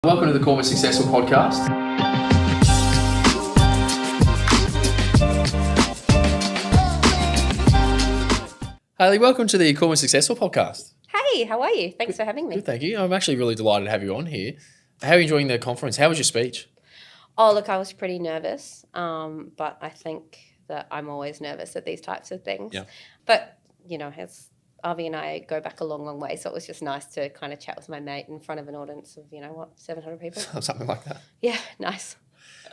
Welcome to the Core Successful podcast. Hayley, welcome to the Core Successful podcast. Hey, how are you? Thanks for having me. Good, thank you. I'm actually really delighted to have you on here. How are you enjoying the conference? How was your speech? Oh, look, I was pretty nervous, but I think that I'm always nervous at these types of things. Yeah. But, as Avi and I go back a long, long way, so it was just nice to kind of chat with my mate in front of an audience of, 700 people? Something like that. Yeah, nice.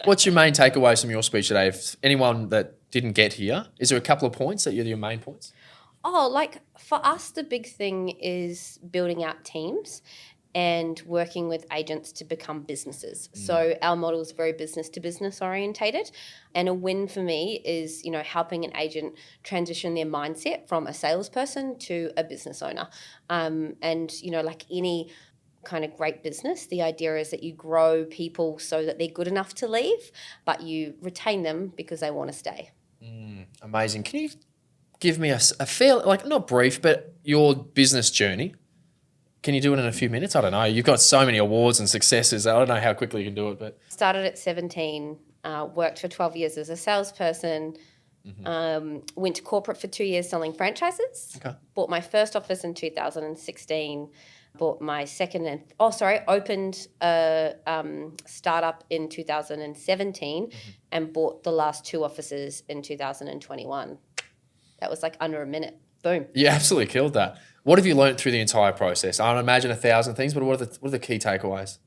What's your main takeaways from your speech today? If anyone that didn't get here, is there a couple of points that are your main points? Oh, for us, the big thing is building out teams and working with agents to become businesses. So our model is very business to business orientated. And a win for me is, helping an agent transition their mindset from a salesperson to a business owner. Like any kind of great business, the idea is that you grow people so that they're good enough to leave, but you retain them because they want to stay. Amazing. Can you give me a fair, not brief, but your business journey? Can you do it in a few minutes? I don't know. You've got so many awards and successes. I don't know how quickly you can do it, but started at 17, worked for 12 years as a salesperson, went to corporate for 2 years selling franchises. Okay. Bought my first office in 2016. Bought my opened a startup in 2017 and bought the last 2 offices in 2021. That was under a minute. Boom. You absolutely killed that. What have you learned through the entire process? I don't imagine 1,000 things, but what are the key takeaways?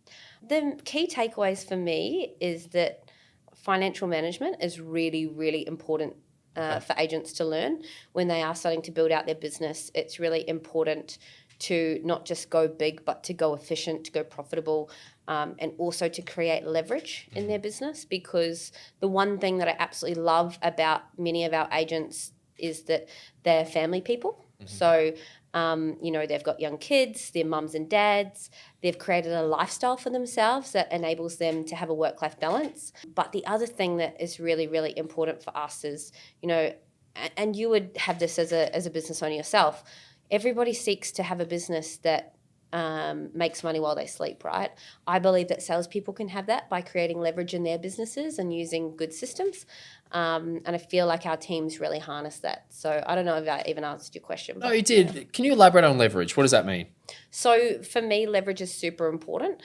The key takeaways for me is that financial management is really, really important for agents to learn when they are starting to build out their business. It's really important to not just go big, but to go efficient, to go profitable, and also to create leverage in their business. Because the one thing that I absolutely love about many of our agents is that they're family people. So, they've got young kids, they're mums and dads, they've created a lifestyle for themselves that enables them to have a work-life balance. But the other thing that is really, really important for us is, and you would have this as a business owner yourself, everybody seeks to have a business that makes money while they sleep, right? I believe that salespeople can have that by creating leverage in their businesses and using good systems. And I feel like our teams really harness that. So I don't know if I even answered your question. No, you did. Can you elaborate on leverage? What does that mean? So for me, leverage is super important.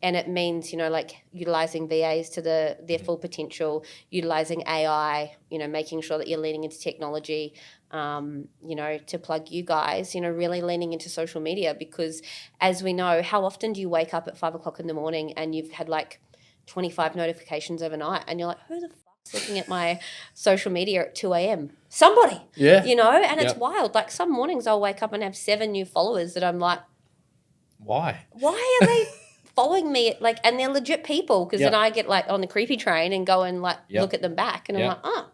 And it means, utilizing VAs to their full potential, utilizing AI, making sure that you're leaning into technology, to plug you guys, really leaning into social media. Because as we know, how often do you wake up at 5 o'clock in the morning and you've had 25 notifications overnight and you're like, who the fuck's looking at my social media at 2 a.m.? Somebody, Yeah. And it's wild. Some mornings I'll wake up and have 7 new followers that I'm like, why are they following me, and they're legit people, because then I get on the creepy train and go and look at them back and I'm like, oh,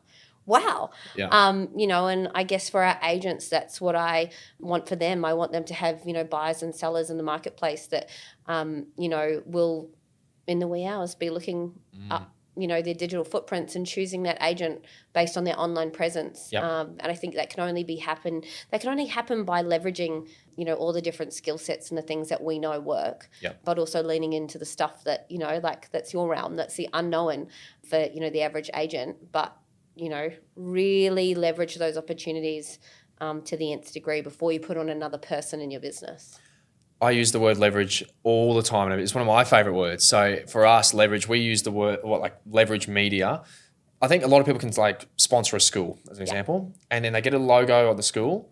wow. Yeah. And I guess for our agents, that's what I want for them. I want them to have, buyers and sellers in the marketplace that, will in the wee hours be looking up, their digital footprints and choosing that agent based on their online presence. Yep. And I think that can only happen by leveraging, all the different skill sets and the things that we know work, but also leaning into the stuff that, that's your realm, that's the unknown for, the average agent, but, really leverage those opportunities to the nth degree before you put on another person in your business. I use the word leverage all the time, and it's one of my favorite words. So for us, leverage, we use the word leverage media. I think a lot of people can sponsor a school as an example, and then they get a logo of the school,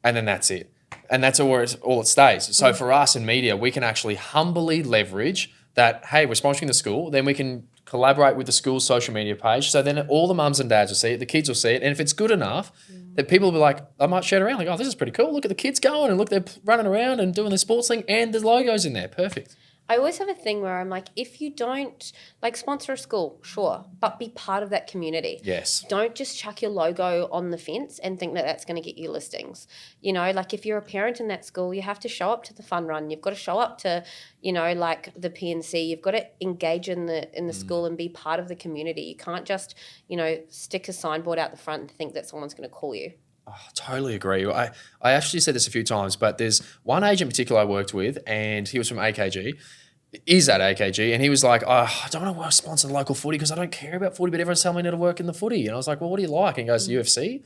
and then that's it, and that's all it stays. So for us in media, we can actually humbly leverage that. Hey, we're sponsoring the school, then we can collaborate with the school's social media page. So then all the mums and dads will see it, the kids will see it, and if it's good enough, that people will be like, I might share it around, oh, this is pretty cool. Look at the kids going, and look, they're running around and doing the sports thing, and the logo's in there. Perfect. I always have a thing where I'm like, if you don't sponsor a school, sure, but be part of that community. Yes. Don't just chuck your logo on the fence and think that that's going to get you listings. If you're a parent in that school, you have to show up to the fun run. You've got to show up to, the PNC. You've got to engage in the school and be part of the community. You can't just, stick a signboard out the front and think that someone's going to call you. Oh, totally agree. I actually said this a few times, but there's one agent in particular I worked with, and he was from AKG. is at AKG, and he was like, oh, I don't want to sponsor the local footy because I don't care about footy, but everyone's telling me to work in the footy. And I was like, well, what do you like? And he goes, UFC.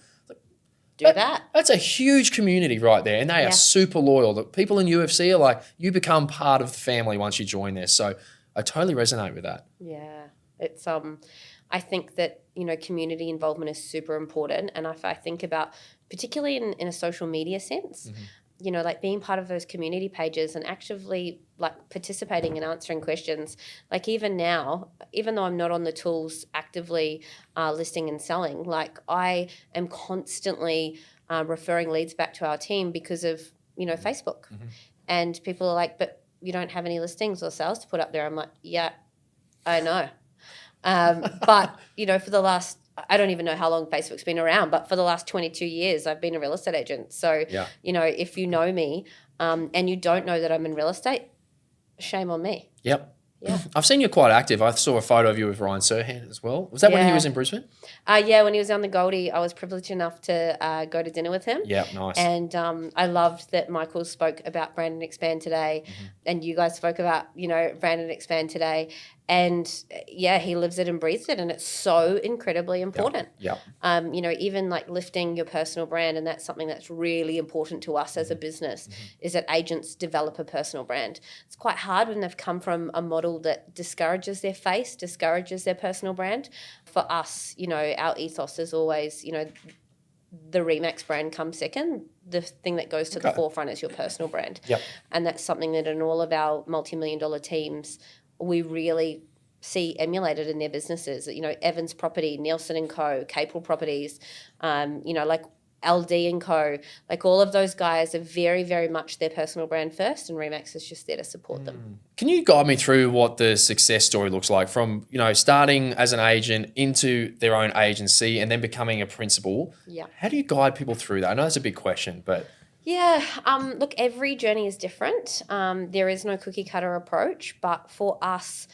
Do that. That's a huge community right there, and they are super loyal. The people in UFC are like, you become part of the family once you join there. So I totally resonate with that. Yeah, it's I think that, you know, community involvement is super important, and if I think about, particularly in a social media sense, you know, like being part of those community pages and actively like participating and answering questions. Like even now, even though I'm not on the tools actively listing and selling, like I am constantly referring leads back to our team because of, you know, Facebook. And people are like, but you don't have any listings or sales to put up there. I'm like, yeah, I know. But, you know, for the last, I don't even know how long Facebook's been around, but for the last 22 years, I've been a real estate agent. So, you know, if you know me and you don't know that I'm in real estate, shame on me. Yep. Yeah. I've seen you quite active. I saw a photo of you with Ryan Serhan as well. Was that when he was in Brisbane? Yeah, when he was on the Goldie, I was privileged enough to go to dinner with him. Yeah, nice. And I loved that Michael spoke about Brand and Expand today, and you guys spoke about, you know, Brand and Expand today. And yeah, he lives it and breathes it, and it's so incredibly important. Yeah. You know, even like lifting your personal brand, and that's something that's really important to us as a business, is that agents develop a personal brand. It's quite hard when they've come from a model that discourages their face, discourages their personal brand. For us, you know, our ethos is always, you know, the Remax brand comes second. The thing that goes to the forefront is your personal brand. Yep. And that's something that in all of our multi-million-dollar teams, we really see emulated in their businesses. You know, Evans Property, Nielsen and Co., Capel Properties, you know, like LD and Co., like all of those guys are very, very much their personal brand first, and Remax is just there to support them. Can you guide me through what the success story looks like from, you know, starting as an agent into their own agency and then becoming a principal? Yeah. How do you guide people through that? I know that's a big question, but... Yeah, look, every journey is different. There is no cookie cutter approach, but for us,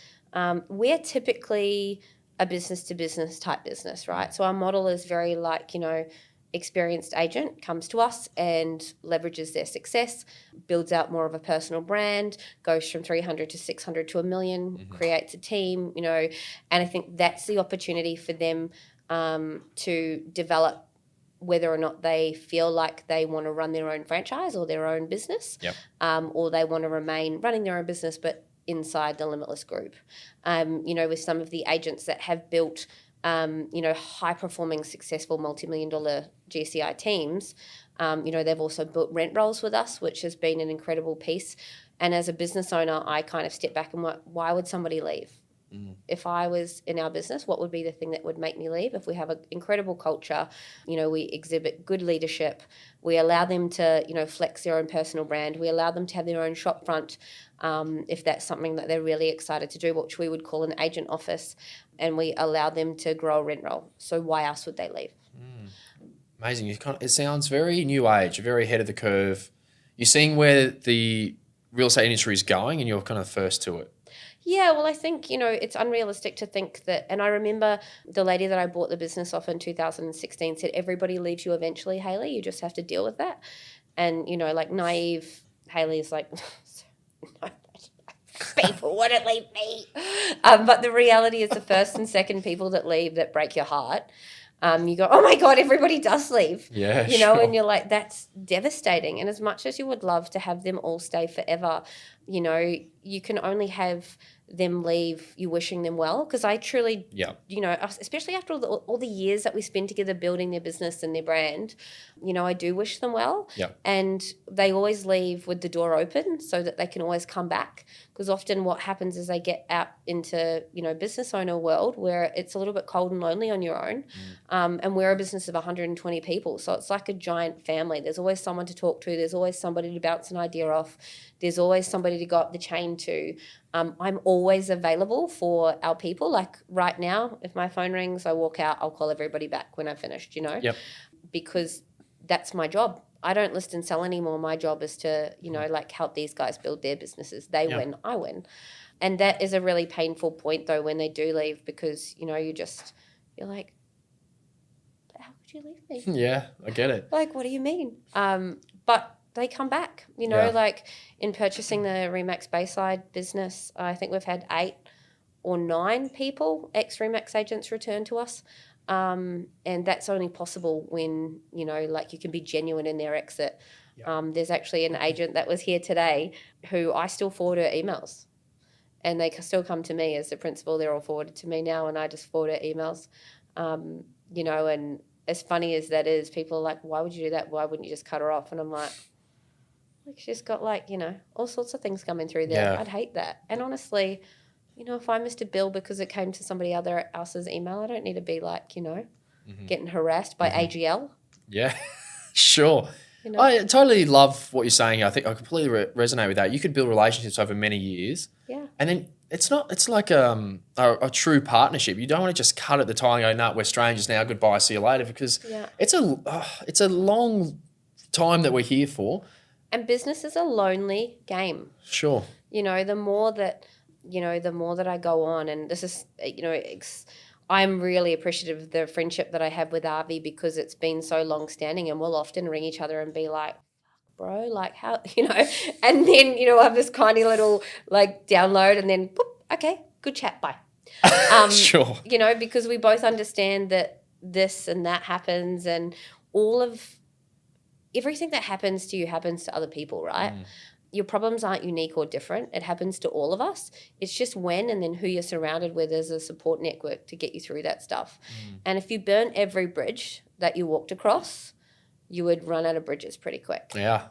we're typically a business to business type business, right? So our model is very like, you know, experienced agent comes to us and leverages their success, builds out more of a personal brand, goes from 300 to 600 to 1 million, creates a team, you know, and I think that's the opportunity for them to develop whether or not they feel like they want to run their own franchise or their own business, or they want to remain running their own business but inside the Limitless Group. You know, with some of the agents that have built, you know, high-performing, successful multi-million-dollar GCI teams, you know, they've also built rent rolls with us, which has been an incredible piece. And as a business owner, I kind of step back and why would somebody leave? If I was in our business, what would be the thing that would make me leave? If we have an incredible culture, you know, we exhibit good leadership, we allow them to, you know, flex their own personal brand, we allow them to have their own shop front, if that's something that they're really excited to do, which we would call an agent office, and we allow them to grow a rent roll. So why else would they leave? Amazing. It sounds very new age, very ahead of the curve. You're seeing where the real estate industry is going and you're kind of first to it. Yeah, well, I think, you know, it's unrealistic to think that, and I remember the lady that I bought the business off in 2016 said, everybody leaves you eventually, Hayley, you just have to deal with that. And, you know, like naive Hayley is like, no, people wouldn't leave me. But the reality is the first and second people that leave that break your heart, you go, oh my God, everybody does leave. Yeah, you know, and you're like, that's devastating. And as much as you would love to have them all stay forever, you know, you can only have them leave you wishing them well. Because I truly, you know, especially after all the years that we spend together building their business and their brand, you know, I do wish them well. And they always leave with the door open so that they can always come back. Because often what happens is they get out into, you know, business owner world where it's a little bit cold and lonely on your own. And we're a business of 120 people. So it's like a giant family. There's always someone to talk to. There's always somebody to bounce an idea off. There's always somebody to go up the chain to. I'm always available for our people. Like right now, if my phone rings, I walk out, I'll call everybody back when I've finished, you know, because that's my job. I don't list and sell anymore. My job is to, you know, like help these guys build their businesses. They win, I win. And that is a really painful point though when they do leave because, you know, you're like, how could you leave me? Yeah, I get it. Like, what do you mean? But they come back, Yeah. like in purchasing the Remax Bayside business, I think we've had 8 or 9 people, ex-Remax agents, return to us. And that's only possible when, like you can be genuine in their exit. There's actually an agent that was here today who I still forward her emails. And they still come to me as the principal. They're all forwarded to me now, and I just forward her emails. And as funny as that is, people are like, why would you do that? Why wouldn't you just cut her off? And I'm like, she's got all sorts of things coming through there. Yeah. I'd hate that. And honestly, if I missed a bill because it came to somebody else's email, I don't need to be getting harassed by AGL. Yeah, sure. I totally love what you're saying. I think I completely resonate with that. You could build relationships over many years. Yeah. And then it's like a true partnership. You don't want to just cut at the time and go, no, we're strangers now, goodbye, see you later, because it's a long time that we're here for. And business is a lonely game. Sure. The more that I go on, and this is, I'm really appreciative of the friendship that I have with Avi, because it's been so long standing, and we'll often ring each other and be like, bro, like how, and then, I have this kind of little download, and then, boop, okay, good chat, bye. Sure. Because we both understand that this and that happens, and everything that happens to you happens to other people, right? Your problems aren't unique or different. It happens to all of us. It's just when and then who you're surrounded with as a support network to get you through that stuff. And if you burn every bridge that you walked across, you would run out of bridges pretty quick. Yeah.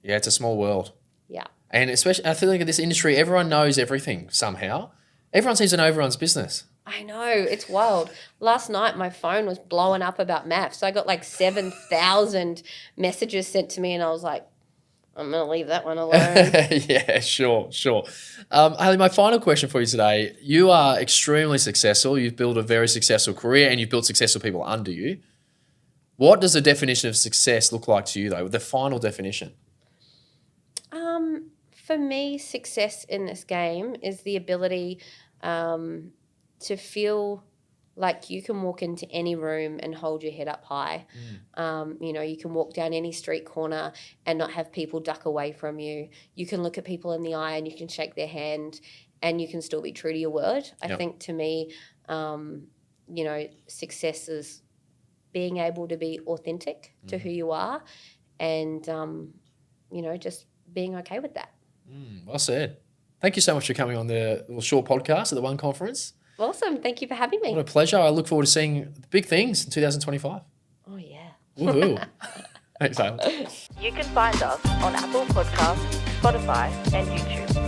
Yeah, it's a small world. Yeah. And especially, I feel like in this industry, everyone knows everything somehow. Everyone seems to know everyone's business. I know. It's wild. Last night, my phone was blowing up about maths. I got 7,000 messages sent to me, and I was like, I'm going to leave that one alone. Yeah, sure. Hayley, my final question for you today. You are extremely successful. You've built a very successful career, and you've built successful people under you. What does the definition of success look like to you, though? The final definition. For me, success in this game is the ability to feel like you can walk into any room and hold your head up high. You can walk down any street corner and not have people duck away from you. You can look at people in the eye and you can shake their hand, and you can still be true to your word. I think to me, success is being able to be authentic to who you are, and, just being okay with that. Well said. Thank you so much for coming on the little short podcast at the One Conference. Awesome. Thank you for having me. What a pleasure. I look forward to seeing the big things in 2025. Oh, yeah. Woohoo. Thanks, Hayley. You can find us on Apple Podcasts, Spotify, and YouTube.